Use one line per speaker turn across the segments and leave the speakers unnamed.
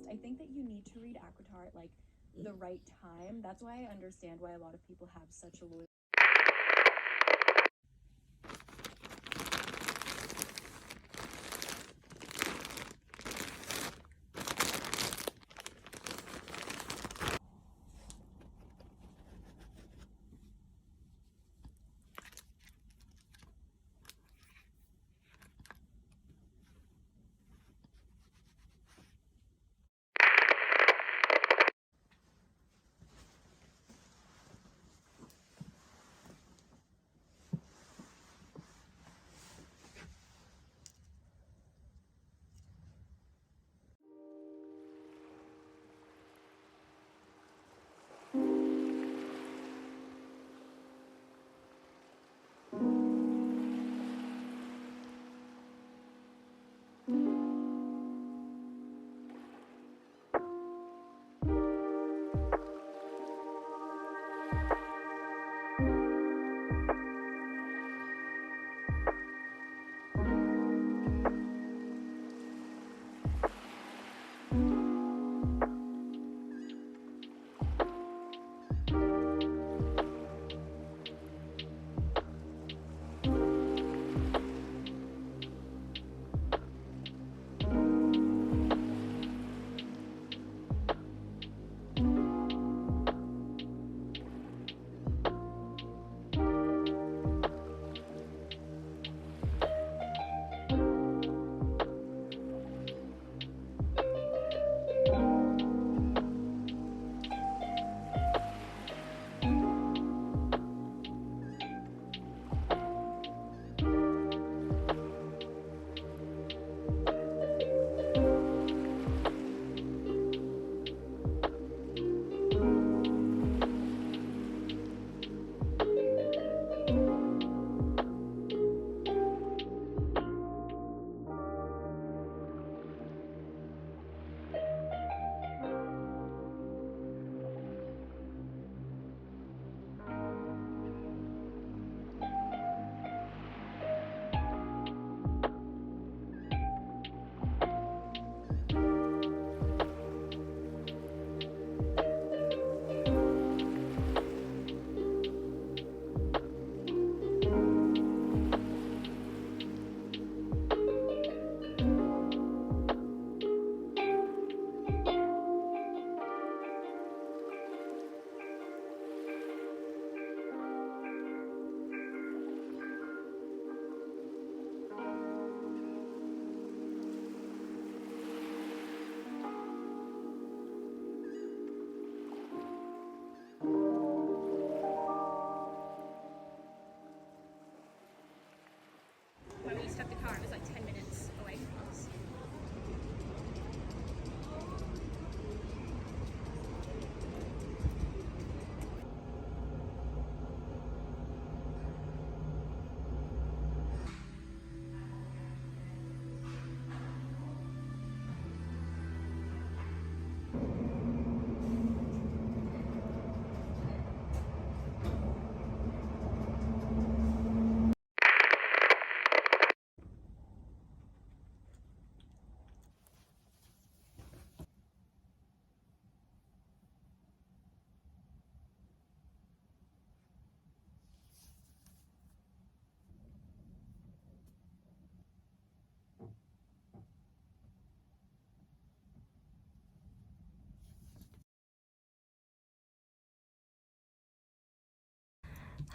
I think that you need to read ACOTAR at like the right time. That's why I understand why a lot of people have such a loyalty.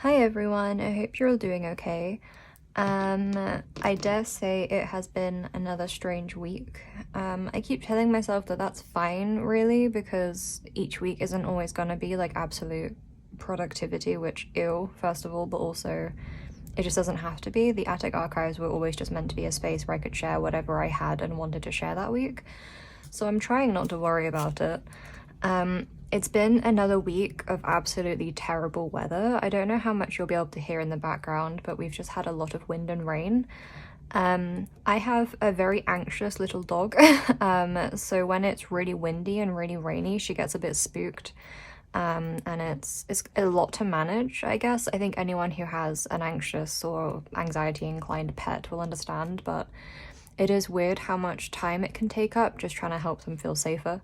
Hi everyone, I hope you're all doing okay. I dare say it has been another strange week. I keep telling myself that that's fine, really, because each week isn't always gonna be like absolute productivity, which ew, first of all, but also it just doesn't have to be. The attic archives were always just meant to be a space where I could share whatever I had and wanted to share that week. So I'm trying not to worry about it. It's been another week of absolutely terrible weather. I don't know how much you'll be able to hear in the background, but we've just had a lot of wind and rain. I have a very anxious little dog, so when it's really windy and really rainy, she gets a bit spooked. And it's a lot to manage, I guess. I think anyone who has an anxious or anxiety-inclined pet will understand, but it is weird how much time it can take up just trying to help them feel safer.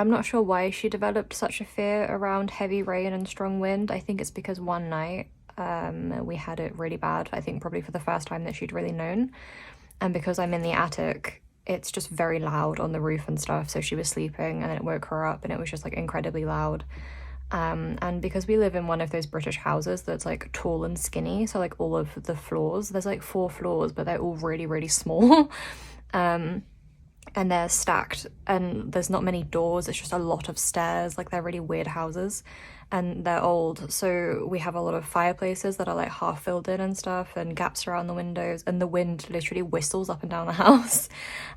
I'm not sure why she developed such a fear around heavy rain and strong wind. I think it's because one night we had it really bad, I think probably for the first time that she'd really known. And because I'm in the attic, it's just very loud on the roof and stuff, so she was sleeping and it woke her up and it was just like incredibly loud. And because we live in one of those British houses that's like tall and skinny, so like all of the floors, there's like 4 floors, but they're all really, really small. And they're stacked and there's not many doors, it's just a lot of stairs. Like, they're really weird houses and they're old, so we have a lot of fireplaces that are like half filled in and stuff, and gaps around the windows, and the wind literally whistles up and down the house.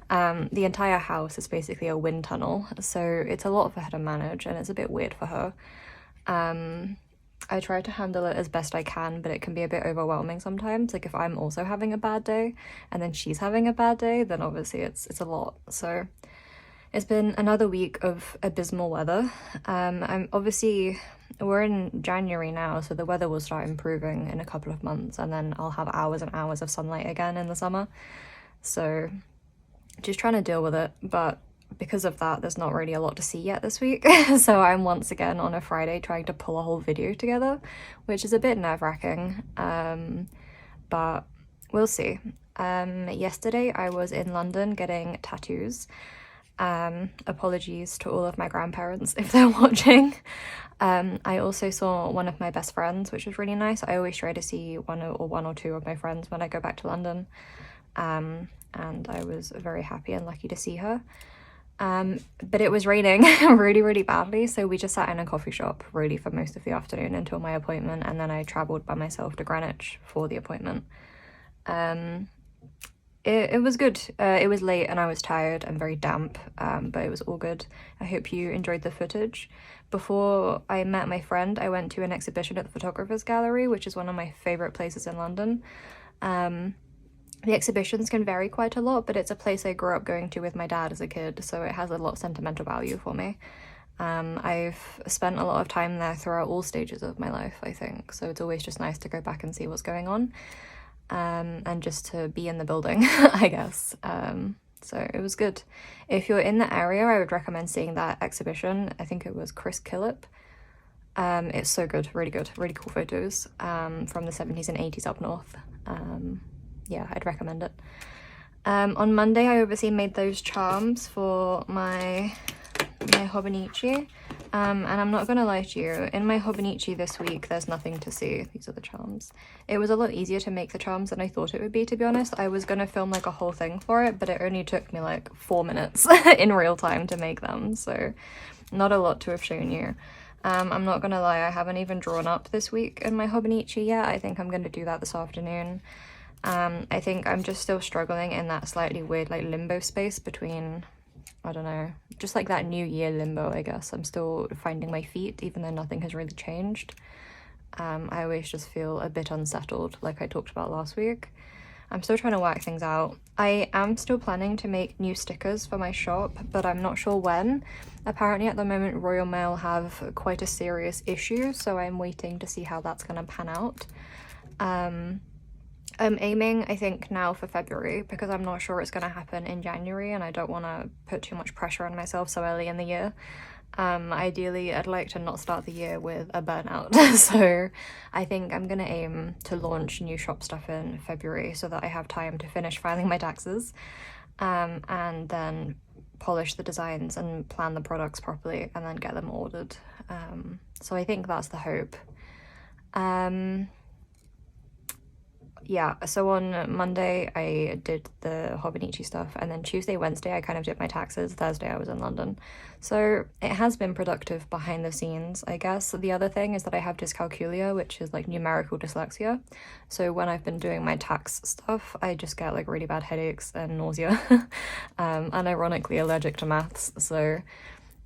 The entire house is basically a wind tunnel, so it's a lot for her to manage and it's a bit weird for her. I try to handle it as best I can, but it can be a bit overwhelming sometimes. Like, if I'm also having a bad day and then she's having a bad day, then obviously it's a lot. So it's been another week of abysmal weather. We're in January now, so the weather will start improving in a couple of months, and then I'll have hours and hours of sunlight again in the summer. So just trying to deal with it, but because of that, there's not really a lot to see yet this week. So I'm once again on a Friday trying to pull a whole video together, which is a bit nerve-wracking, but we'll see. Yesterday I was in London getting tattoos. Apologies to all of my grandparents if they're watching. I also saw one of my best friends, which was really nice. I always try to see one or two of my friends when I go back to London, and I was very happy and lucky to see her. But it was raining really, really badly, so we just sat in a coffee shop really for most of the afternoon until my appointment, and then I travelled by myself to Greenwich for the appointment. It was good. It was late and I was tired and very damp, but it was all good. I hope you enjoyed the footage. Before I met my friend, I went to an exhibition at the Photographer's Gallery, which is one of my favourite places in London. The exhibitions can vary quite a lot, but it's a place I grew up going to with my dad as a kid, so it has a lot of sentimental value for me. I've spent a lot of time there throughout all stages of my life, I think, so it's always just nice to go back and see what's going on, and just to be in the building, I guess. So it was good. If you're in the area, I would recommend seeing that exhibition. I think it was Chris Killip. It's so good, really cool photos from the 70s and 80s up north. Yeah, I'd recommend it. On Monday I obviously made those charms for my Hobonichi, and I'm not gonna lie to you, in my Hobonichi this week there's nothing to see. These are the charms. It was a lot easier to make the charms than I thought it would be, to be honest. I was gonna film like a whole thing for it, but it only took me like 4 minutes in real time to make them, so not a lot to have shown you. I'm not gonna lie, I haven't even drawn up this week in my Hobonichi yet. I think I'm gonna do that this afternoon. I think I'm just still struggling in that slightly weird like limbo space between, I don't know, just like that new year limbo, I guess. I'm still finding my feet, even though nothing has really changed. I always just feel a bit unsettled, like I talked about last week. I'm still trying to work things out. I am still planning to make new stickers for my shop, but I'm not sure when. Apparently at the moment Royal Mail have quite a serious issue, so I'm waiting to see how that's gonna pan out. I'm aiming, I think, now for February, because I'm not sure it's going to happen in January and I don't want to put too much pressure on myself so early in the year. Ideally, I'd like to not start the year with a burnout, so I think I'm going to aim to launch new shop stuff in February so that I have time to finish filing my taxes, and then polish the designs and plan the products properly and then get them ordered. So I think that's the hope. Yeah, so on Monday I did the Hobonichi stuff, and then Tuesday, Wednesday I kind of did my taxes. Thursday I was in London. So it has been productive behind the scenes, I guess. The other thing is that I have dyscalculia, which is like numerical dyslexia. So when I've been doing my tax stuff, I just get like really bad headaches and nausea. And ironically allergic to maths, so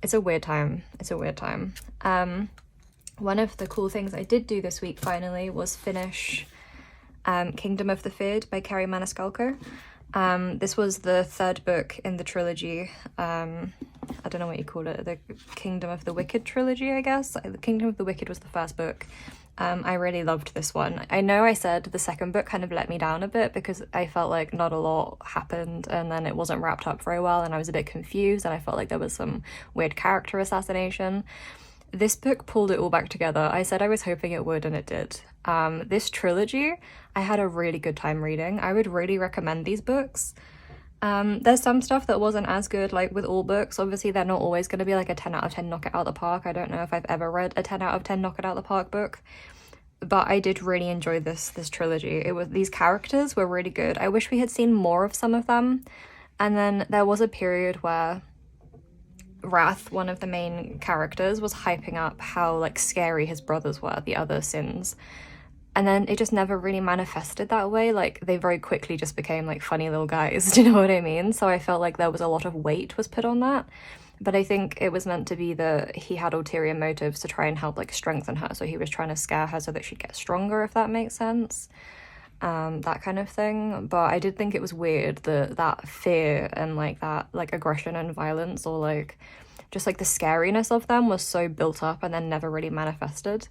it's a weird time. It's a weird time. One of the cool things I did do this week finally was finish Kingdom of the Feared by Kerry Maniscalco. This was the third book in the trilogy. I don't know what you call it, the Kingdom of the Wicked trilogy, I guess. The Kingdom of the Wicked was the first book. I really loved this one. I know I said the second book kind of let me down a bit because I felt like not a lot happened and then it wasn't wrapped up very well and I was a bit confused and I felt like there was some weird character assassination. This book pulled it all back together. I said I was hoping it would, and it did. This trilogy, I had a really good time reading. I would really recommend these books. There's some stuff that wasn't as good, like with all books. Obviously, they're not always going to be like a 10 out of 10 knock it out of the park. I don't know if I've ever read a 10 out of 10 knock it out of the park book. But I did really enjoy this trilogy. These characters were really good. I wish we had seen more of some of them. And then there was a period where Wrath, one of the main characters, was hyping up how like scary his brothers were, the other sins, and then it just never really manifested that way. Like they very quickly just became like funny little guys. Do you know what I mean? So I felt like there was a lot of weight was put on that, but I think it was meant to be that he had ulterior motives to try and help like strengthen her, so he was trying to scare her so that she'd get stronger, if that makes sense. That kind of thing. But I did think it was weird that fear and like that like aggression and violence, or like just like the scariness of them, was so built up and then never really manifested.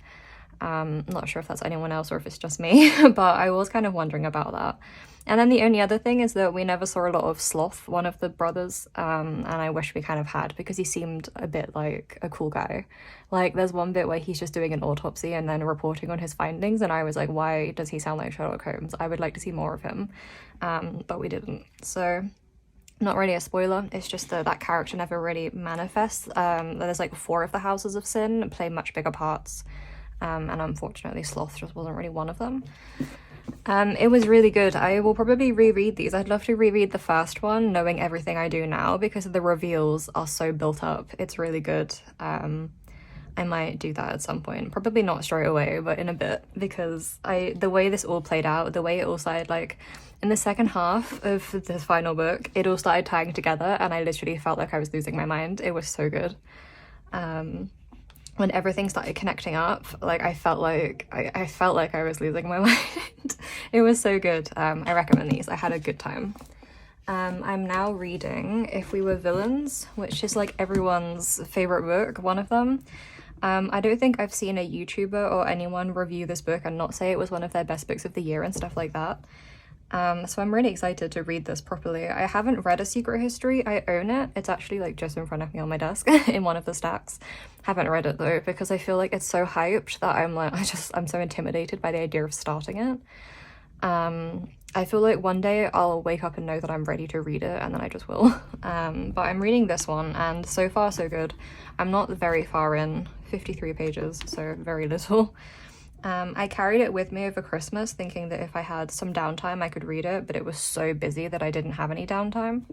I'm not sure if that's anyone else or if it's just me, but I was kind of wondering about that. And then the only other thing is that we never saw a lot of Sloth, one of the brothers, and I wish we kind of had, because he seemed a bit like a cool guy. Like there's one bit where he's just doing an autopsy and then reporting on his findings, and I was like, why does he sound like Sherlock Holmes? I would like to see more of him, but we didn't. So not really a spoiler, it's just that character never really manifests. There's like 4 of the houses of sin play much bigger parts, and unfortunately Sloth just wasn't really one of them. It was really good. I will probably reread these. I'd love to reread the first one knowing everything I do now, because the reveals are so built up. It's really good. I might do that at some point, probably not straight away, but in a bit, because the way this all played out, the way it all started, like in the second half of this final book, it all started tying together and I literally felt like I was losing my mind. It was so good. When everything started connecting up, like I felt like I was losing my mind. It was so good. I recommend these. I had a good time. I'm now reading If We Were Villains, which is like everyone's favorite book, one of them. I don't think I've seen a YouTuber or anyone review this book and not say it was one of their best books of the year and stuff like that. So I'm really excited to read this properly. I haven't read A Secret History. I own it. It's actually like just in front of me on my desk in one of the stacks. Haven't read it though, because I feel like it's so hyped that I'm like, I'm so intimidated by the idea of starting it. I feel like one day I'll wake up and know that I'm ready to read it, and then I just will. But I'm reading this one, and so far so good. I'm not very far in, 53 pages, so very little. I carried it with me over Christmas thinking that if I had some downtime I could read it, but it was so busy that I didn't have any downtime.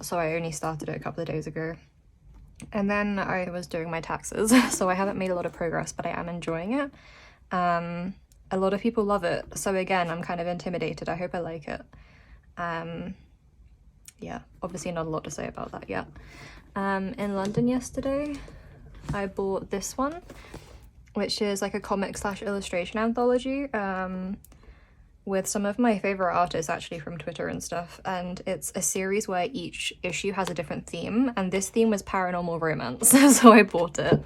So I only started it a couple of days ago. And then I was doing my taxes, so I haven't made a lot of progress, but I am enjoying it. A lot of people love it, so again, I'm kind of intimidated. I hope I like it. Yeah, obviously not a lot to say about that yet. In London yesterday, I bought this one, which is like a comic/illustration anthology, with some of my favorite artists actually from Twitter and stuff, and it's a series where each issue has a different theme, and this theme was paranormal romance, so I bought it.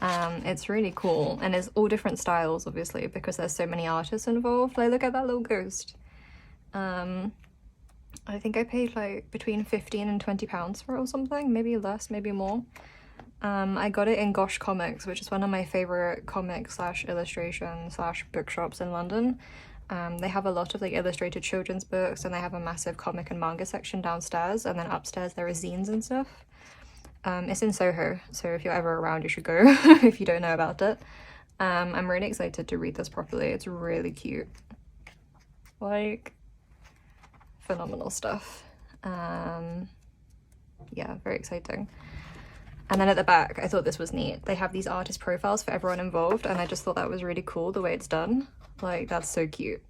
It's really cool, and it's all different styles, obviously, because there's so many artists involved. Like, look at that little ghost. I think I paid like between £15 and £20 for it or something, maybe less, maybe more. I got it in Gosh Comics, which is one of my favorite comic/illustration/bookshops in London. They have a lot of like illustrated children's books, and they have a massive comic and manga section downstairs, and then upstairs there are zines and stuff. It's in Soho, so if you're ever around you should go if you don't know about it. I'm really excited to read this properly. It's really cute. Like, phenomenal stuff. Yeah, very exciting. And then at the back, I thought this was neat. They have these artist profiles for everyone involved, and I just thought that was really cool the way it's done. Like, that's so cute.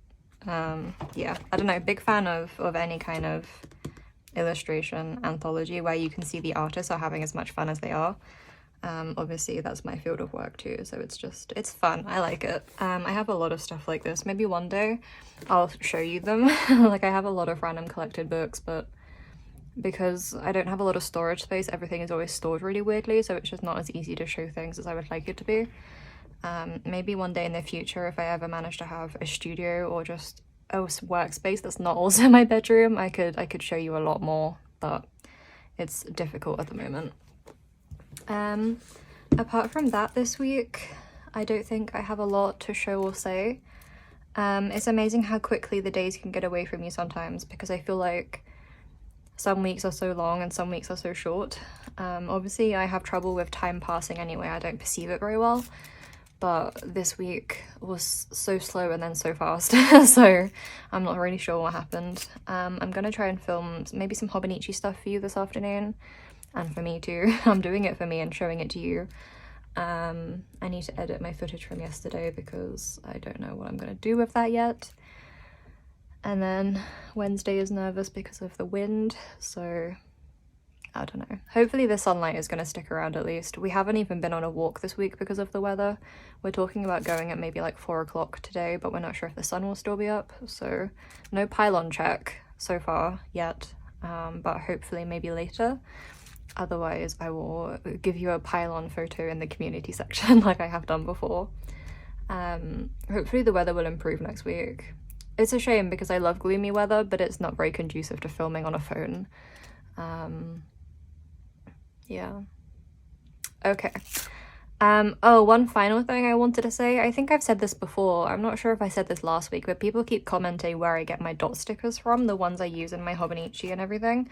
Yeah, I don't know, big fan of any kind of illustration anthology where you can see the artists are having as much fun as they are. Obviously that's my field of work too, so it's fun. I like it. I have a lot of stuff like this. Maybe one day I'll show you them. Like, I have a lot of random collected books, but because I don't have a lot of storage space, everything is always stored really weirdly, so it's just not as easy to show things as I would like it to be. Maybe one day in the future, if I ever manage to have a studio or just a workspace that's not also my bedroom, I could show you a lot more, but it's difficult at the moment. Apart from that this week, I don't think I have a lot to show or say. It's amazing how quickly the days can get away from you sometimes, because I feel like some weeks are so long and some weeks are so short. Obviously I have trouble with time passing anyway, I don't perceive it very well, but this week was so slow and then so fast, so I'm not really sure what happened. I'm gonna try and film maybe some Hobonichi stuff for you this afternoon, and for me too. I'm doing it for me and showing it to you. I need to edit my footage from yesterday because I don't know what I'm gonna do with that yet. And then Wednesday is nervous because of the wind, so I don't know. Hopefully the sunlight is going to stick around at least. We haven't even been on a walk this week because of the weather. We're talking about going at maybe like 4 o'clock today, but we're not sure if the sun will still be up. So no pylon check so far yet, but hopefully maybe later. Otherwise I will give you a pylon photo in the community section like I have done before. Hopefully the weather will improve next week. It's a shame because I love gloomy weather, but it's not very conducive to filming on a phone. Yeah. Okay. Oh, one final thing I wanted to say. I think I've said this before. I'm not sure if I said this last week, but people keep commenting where I get my dot stickers from, the ones I use in my Hobonichi and everything.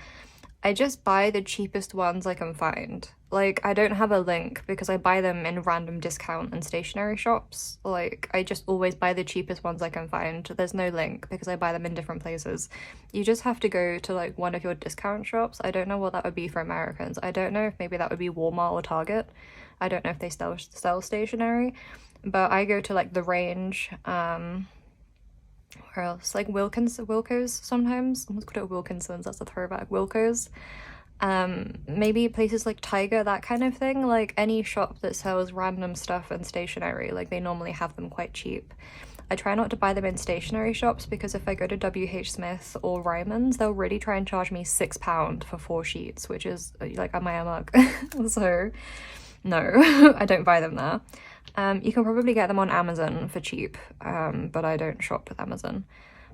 I just buy the cheapest ones I can find. Like, I don't have a link because I buy them in random discount and stationery shops. Like, I just always buy the cheapest ones I can find. There's no link because I buy them in different places. You just have to go to like one of your discount shops. I don't know what that would be for Americans. I don't know if maybe that would be Walmart or Target. I don't know if they sell stationery, but I go to like the Range, where else? Like Wilko's sometimes. I almost called it Wilkinson's, that's a throwback. Wilko's. Maybe places like Tiger, that kind of thing. Like any shop that sells random stuff and stationery, like they normally have them quite cheap. I try not to buy them in stationery shops because if I go to WH Smith or Ryman's, they'll really try and charge me £6 for 4 sheets, which is like, am I a mug? So no, I don't buy them there. You can probably get them on Amazon for cheap, but I don't shop with Amazon.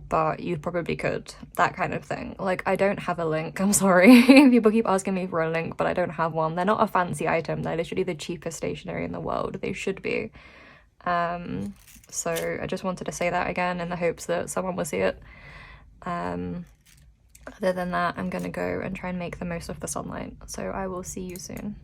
But you probably could, that kind of thing. Like, I don't have a link, I'm sorry. People keep asking me for a link, but I don't have one. They're not a fancy item, they're literally the cheapest stationery in the world. They should be. So I just wanted to say that again in the hopes that someone will see it. Other than that, I'm gonna go and try and make the most of the sunlight. So I will see you soon.